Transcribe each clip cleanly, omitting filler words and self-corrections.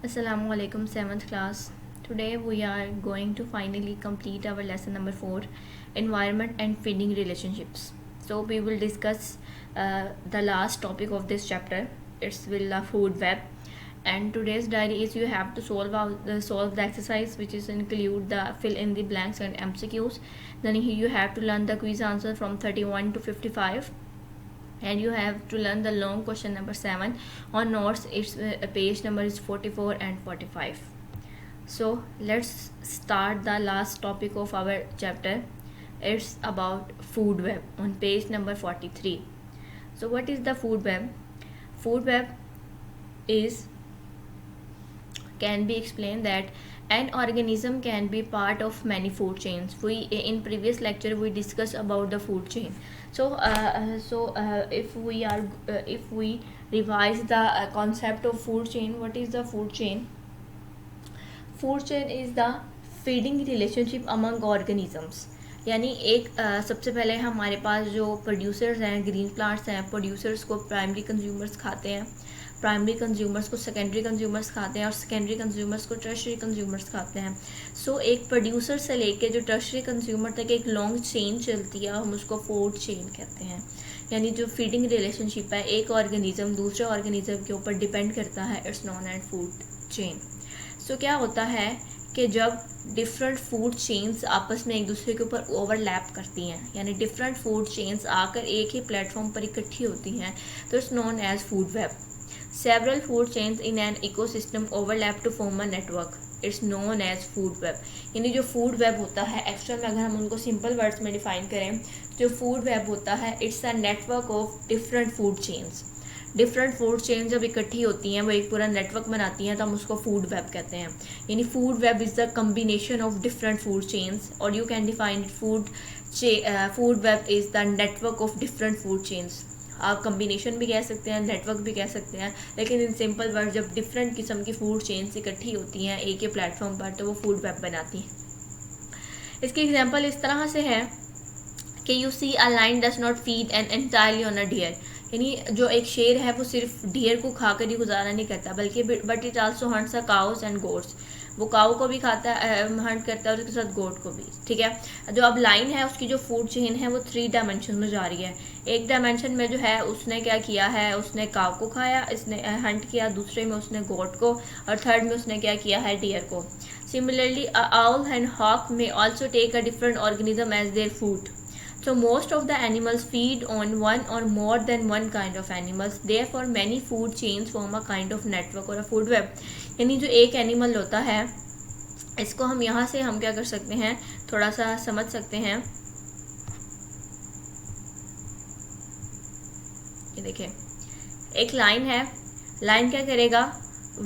Assalamu alaikum, 7th class. Today we are going to finally complete our lesson number 4, environment and feeding relationships. So we will discuss the last topic of this chapter. It's will food web. And today's diary is you have to solve the exercise, which is include the fill in the blanks and MCQs. Then you have to learn the quiz answer from 31 to 55, and you have to learn the long question number 7 on notes. Its page number is 44 and 45. So let's start the last topic of our chapter. It's about food web on page number 43. So what is the food web? Food web is can be explained that an organism can be part of many food chains. We in previous lecture we discussed about the food chain. If we revise the concept of food chain, what is the food chain? Food chain is the feeding relationship among organisms. यानी एक सबसे पहले हमारे पास जो producers हैं, green plants हैं, producers को primary consumers खाते हैं, प्राइमरी कंज्यूमर्स को सेकेंडरी कंज्यूमर्स खाते हैं और सेकेंडरी कंज्यूमर्स को टर्शरी कंज्यूमर्स खाते हैं. सो एक प्रोड्यूसर से लेके जो टर्शरी कंज्यूमर तक एक लॉन्ग चेन चलती है, हम उसको फूड चेन कहते हैं. यानी जो फीडिंग रिलेशनशिप है, एक ऑर्गेनिज्म दूसरे ऑर्गेनिज्म के ऊपर डिपेंड करता है, it's known and food chain. So क्या होता है कि जब डिफरेंट फूड चेन्स आपस में एक दूसरे के ऊपर ओवरलैप करती हैं, यानी डिफरेंट फूड चेन्स आकर एक ही प्लेटफॉर्म पर इकट्ठी होती हैं, तो it's known as food web. Several food chains in an ecosystem overlap to form a network. It's known as food web. यानी जो फूड वेब होता है, एक्चुअल में अगर हम उनको सिंपल वर्ड्स में डिफाइन करें, जो फूड वेब होता है, it's a network of different food chains. Different food chain जब इकट्ठी होती हैं, वो एक पूरा नेटवर्क बनाती हैं, तो हम उसको फूड वेब कहते हैं. यानी food web is the combination of different food chains, और you can define it food web is the network of different food chains. आप कम्बिनेशन भी कह सकते हैं, नेटवर्क भी कह सकते हैं, लेकिन इन सिंपल वर्ड जब डिफरेंट किस्म की फूड चेन्स इकट्ठी होती हैं एक ही प्लेटफॉर्म पर, तो वो फूड वेब बनाती हैं. इसकी एग्जांपल इस तरह से है कि you see a lion does not feed an entirely on a deer. यानी जो एक शेर है वो सिर्फ डियर को खाकर ही गुजारा नहीं करता, बल्कि but it also hunts a cows and goats. वो काऊ को भी खाता है, हंट करता है, और उसके साथ गोट को भी. ठीक है. जो अब लाइन है उसकी जो फूड चेन है वो 3 डायमेंशन में जा रही है. एक डायमेंशन में जो है उसने क्या किया है, उसने काऊ को खाया, इसने हंट किया, दूसरे में उसने गोट को, और थर्ड में उसने क्या किया है, डियर को. Similarly owl and hawk may also take a different organism as their food. So most of the animals feed on one or more than one kind of animals. Therefore many food chains form a kind of network or a food web. यानी जो एक animal होता है, इसको हम यहाँ से हम क्या कर सकते हैं, थोड़ा सा समझ सकते हैं. ये देखें, एक लाइन है, लाइन क्या करेगा,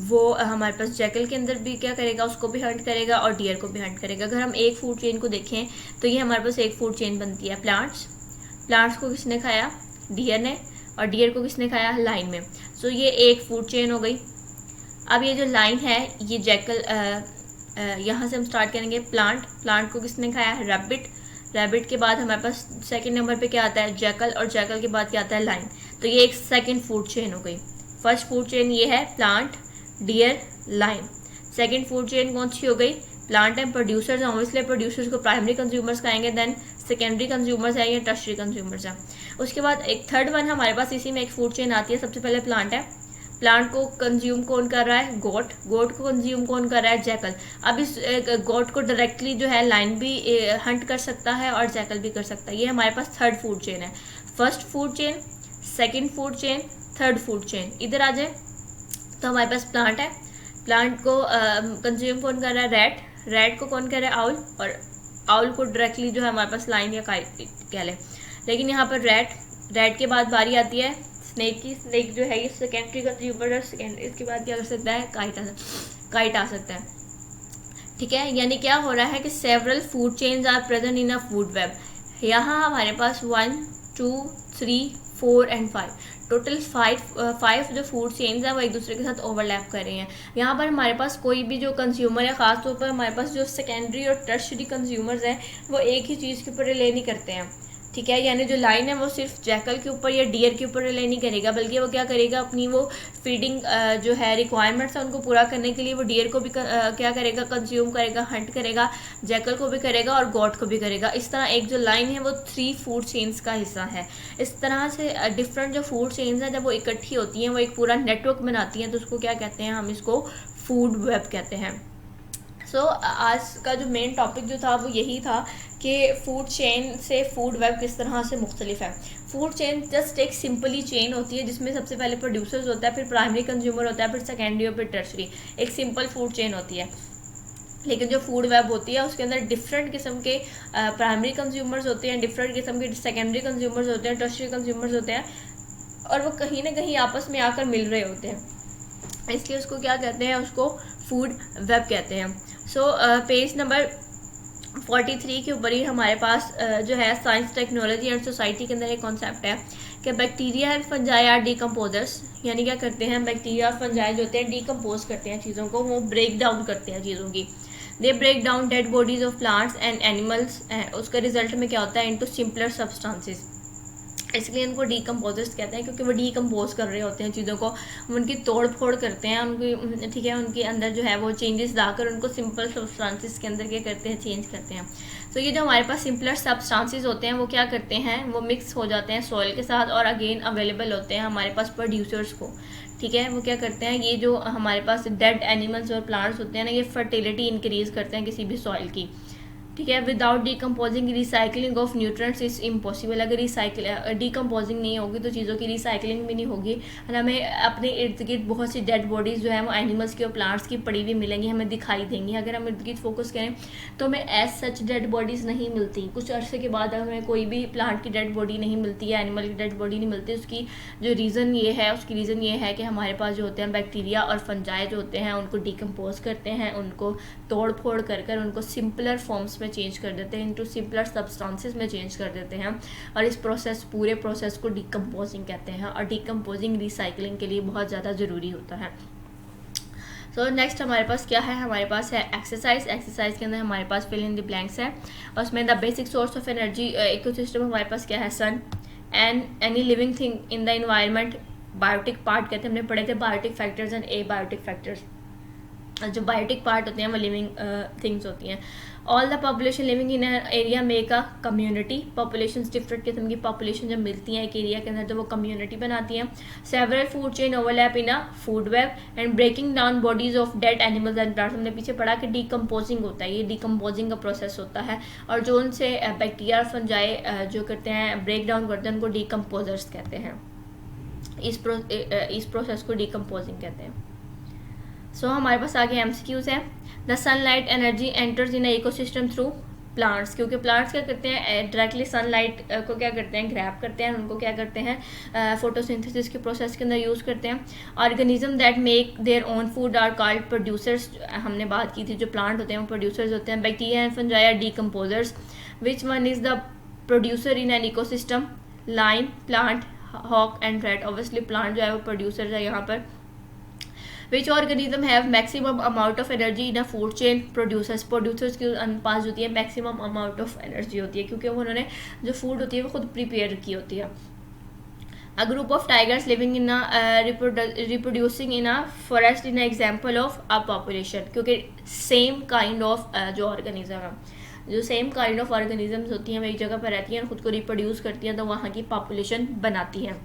वो हमारे पास जैकल के अंदर भी क्या करेगा, उसको भी हंट करेगा और डियर को भी हंट करेगा. अगर हम एक फूड चेन को देखें तो ये हमारे पास एक फूड चेन बनती है. प्लांट्स को किसने खाया, डियर ने, और डियर को किसने खाया, लाइन में. सो ये एक फूड चेन हो गई. अब ये जो लाइन है, ये जैकल, यहाँ से हम स्टार्ट करेंगे. प्लांट को किसने खाया, रैबिट के बाद हमारे पास सेकंड नंबर पे क्या आता है, जैकल, और जैकल के बाद क्या आता है, लाइन. तो ये एक सेकंड फूड चेन हो गई. फर्स्ट फूड चेन ये है plant, deer, lion. Second food chain कौन सी हो गई, plant and producers. Obviously producers को प्राइमरी कंज्यूमर्स खाएंगे, देन सेकेंडरी कंज्यूमर्स है या टर्शरी कंज्यूमर्स है. उसके बाद एक थर्ड वन हमारे पास इसी में एक फूड चेन आती है. सबसे पहले प्लांट है, प्लांट को कंज्यूम कौन कर रहा है, गोट को कंज्यूम कौन कर रहा है, जैकल. अब इस गोट को डायरेक्टली जो है लाइन भी हंट कर सकता है और जैकल भी कर सकता है. ये हमारे पास थर्ड फूड चेन है. First food chain, second food chain, third food chain. इधर आ जाए तो हमारे पास प्लांट है, प्लांट को कंज्यूम कौन कर रहा है, रैट को कौन कर रहा है, आउल, और आउल को डायरेक्टली जो है हमारे पास लाइन या काइट कह लें. लेकिन यहाँ पर रैट के बाद बारी आती है स्नेक की. स्नेक जो है ये सेकेंडरी कंज्यूमर है, इसके बाद क्या कर सकता है, काइट आ सकता है. ठीक है. यानी क्या हो रहा है कि several food chains are present in a food web. यहाँ हमारे पास 1, 2, 3, 4 एंड 5, टोटल 5 जो फूड चेन्स हैं वो एक दूसरे के साथ ओवरलैप कर रही हैं. यहाँ पर हमारे पास कोई भी जो कंज्यूमर है, ख़ासतौर पर हमारे पास जो सेकेंडरी और टर्शरी कंज्यूमर्स हैं, वो एक ही चीज़ के ऊपर रिले नहीं करते हैं. ठीक है। यानी जो लाइन है वो सिर्फ जैकल के ऊपर या डियर के ऊपर रिलाई नहीं करेगा, बल्कि वो क्या करेगा, अपनी वो फीडिंग जो है रिक्वायरमेंट्स है उनको पूरा करने के लिए वो डियर को भी क्या करेगा, कंज्यूम करेगा, हंट करेगा, जैकल को भी करेगा और गॉट को भी करेगा। इस तरह एक जो लाइन है वो 3 फूड चेन्स का हिस्सा है। इस तरह से डिफरेंट जो फूड चेन्स हैं जब वो इकट्ठी होती हैं वो एक पूरा नेटवर्क बनाती हैं, तो उसको क्या कहते हैं, हम इसको फूड वेब कहते हैं। आज का जो मेन टॉपिक जो था वो यही था कि फूड चेन से फूड वेब किस तरह से मुख्तलिफ है। फूड चेन जस्ट एक सिंपली चेन होती है जिसमें सबसे पहले प्रोड्यूसर्स होता है, फिर प्राइमरी कंज्यूमर होता है, फिर सेकेंडरी और फिर टर्शरी। एक सिंपल फूड चेन होती है। लेकिन जो फूड वेब होती है उसके अंदर डिफरेंट किस्म के प्राइमरी कंज्यूमर्स होते हैं, डिफरेंट किस्म के सेकेंडरी कंज्यूमर्स होते हैं, टर्शरी कंज्यूमर्स होते हैं, और वो कहीं ना कहीं आपस में आकर मिल रहे होते हैं। इसलिए उसको क्या कहते हैं, उसको फूड वेब कहते हैं। पेज नंबर 43 के ऊपर ही हमारे पास जो है साइंस, टेक्नोलॉजी एंड सोसाइटी के अंदर एक कॉन्सेप्ट है कि bacteria and fungi are decomposers. यानी क्या करते हैं, बैक्टीरिया और फंजाई जो होते हैं डीकम्पोज करते हैं चीज़ों को, वो ब्रेक डाउन करते हैं चीज़ों की। They break down dead bodies of plants and animals. उसका रिजल्ट में क्या होता है, इनटू सिंपलर सब्सटेंसेस। इसलिए इनको डीकम्पोजर्स कहते हैं, क्योंकि वो डीकम्पोज कर रहे होते हैं चीज़ों को, उनकी तोड़ फोड़ करते हैं, उनकी ठीक है, उनके अंदर जो है वो चेंजेस लाकर उनको सिंपल सब्सटेंसेस के अंदर क्या करते हैं, चेंज करते हैं। ये जो हमारे पास सिंपलर सब्सटेंसेस होते हैं वो क्या करते हैं, वो मिक्स हो जाते हैं सॉइल के साथ और अगेन अवेलेबल होते हैं हमारे पास प्रोड्यूसर्स को। ठीक है, वो क्या करते हैं, ये जो हमारे पास डेड एनिमल्स और प्लांट्स होते हैं ना, ये फर्टिलिटी इंक्रीज करते हैं किसी भी सॉइल की। ठीक है, without decomposing recycling of nutrients is impossible. अगर डीकम्पोजिंग नहीं होगी तो चीज़ों की रिसाइकलिंग भी नहीं होगी, और हमें अपने इर्द गिर्द बहुत सी डेड बॉडीज़ जो है वो एनिमल्स की और प्लांट्स की पड़ी हुई मिलेंगी, हमें दिखाई देंगी। अगर हम इर्द गिर्द फोकस करें तो हमें एज सच डेड बॉडीज़ नहीं मिलती। कुछ अर्से के बाद हमें कोई भी प्लांट की डेड बॉडी नहीं मिलती है, एनिमल की डेड बॉडी नहीं मिलती। उसकी जो रीज़न ये है, उसकी रीज़न ये है कि हमारे पास जो होते हैं बैक्टीरिया और फंजाई जो होते हैं उनको डीकम्पोज करते हैं, उनको तोड़ फोड़ कर उनको सिंपलर फॉर्म्स में चेंज कर देते हैं, इनटू सिंपलर सब्सटेंसेस में चेंज कर देते हैं, और इस पूरे प्रोसेस को डीकम्पोजिंग कहते हैं। और डीकम्पोजिंग रिसाइकलिंग के लिए बहुत ज़्यादा ज़रूरी होता है। नेक्स्ट हमारे पास क्या है, हमारे पास है एक्सरसाइज। एक्सरसाइज के अंदर हमारे पास फिल इन द ब्लैंक्स है, और उसमें the basic source of energy ecosystem हमारे पास क्या है, sun and any living thing in the environment. Biotic part कहते हैं, हमने पढ़े थे biotic factors and abiotic factors. जो बायोटिक पार्ट होते हैं वो लिविंग थिंग्स होती हैं। All the population living in area make a community. Population different किस्म की पॉपुलेशन जब मिलती हैं एक एरिया के अंदर तो वो कम्युनिटी बनाती हैं। Several food chain overlap in a food web and breaking down bodies of dead animals and plants. हमने पीछे पढ़ा कि डीकम्पोजिंग होता है, ये डीकम्पोजिंग का प्रोसेस होता है, और जो उनसे बैक्टीरिया और फंजाई जो करते हैं ब्रेक डाउन करते हैं उनको डीकम्पोजर्स कहते हैं। इस प्रोसेस को डीकम्पोजिंग कहते हैं। हमारे पास आगे MCQs है। The sunlight energy enters in ecosystem through plants. क्योंकि प्लांट्स क्या करते हैं, डायरेक्टली सनलाइट को क्या करते हैं, ग्रैब करते हैं, उनको क्या करते हैं, फोटोसिंथेसिस के प्रोसेस के अंदर यूज़ करते हैं। Organism that make their own food are called producers. हमने बात की थी, जो प्लांट होते हैं वो प्रोड्यूसर्स होते हैं। Bacteria and fungi are decomposers. Which one is the producer in an ecosystem, lion, plant, hawk and rat. Obviously plant जो है वो प्रोड्यूसर है यहाँ पर। Which organism have maximum amount of energy in a food chain? Producers के पास होती है maximum amount of energy होती है, क्योंकि उन्होंने जो फूड होती है वो खुद प्रिपेयर की होती है। A group of tigers living in a reproducing in a forest in an example of a population। क्योंकि सेम काइंड ऑफ जो ऑर्गेनिज्म है, जो सेम काइंड ऑफ ऑर्गेनिजम्स होती हैं वो एक जगह पर रहती हैं और ख़ुद को रिप्रोड्यूस करती हैं, तो वहाँ की पॉपुलेशन बनाती हैं।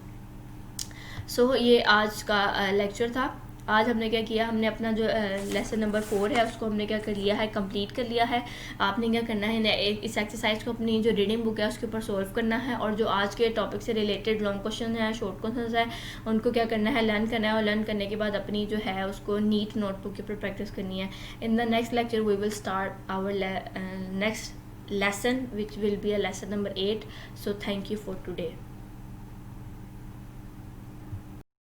ये आज का लेक्चर था। आज हमने क्या किया, हमने अपना जो लेसन नंबर 4 है उसको हमने क्या कर लिया है, कंप्लीट कर लिया है। आपने क्या करना है, इस एक्सरसाइज को अपनी जो रीडिंग बुक है उसके ऊपर सॉल्व करना है, और जो आज के टॉपिक से रिलेटेड लॉन्ग क्वेश्चन है, शॉर्ट क्वेश्चन है, उनको क्या करना है, लर्न करना है, और लर्न करने के बाद अपनी जो है उसको नीट नोटबुक के ऊपर प्रैक्टिस करनी है। In the next lecture we will start our next lesson which will be a lesson number 8. So thank you for today.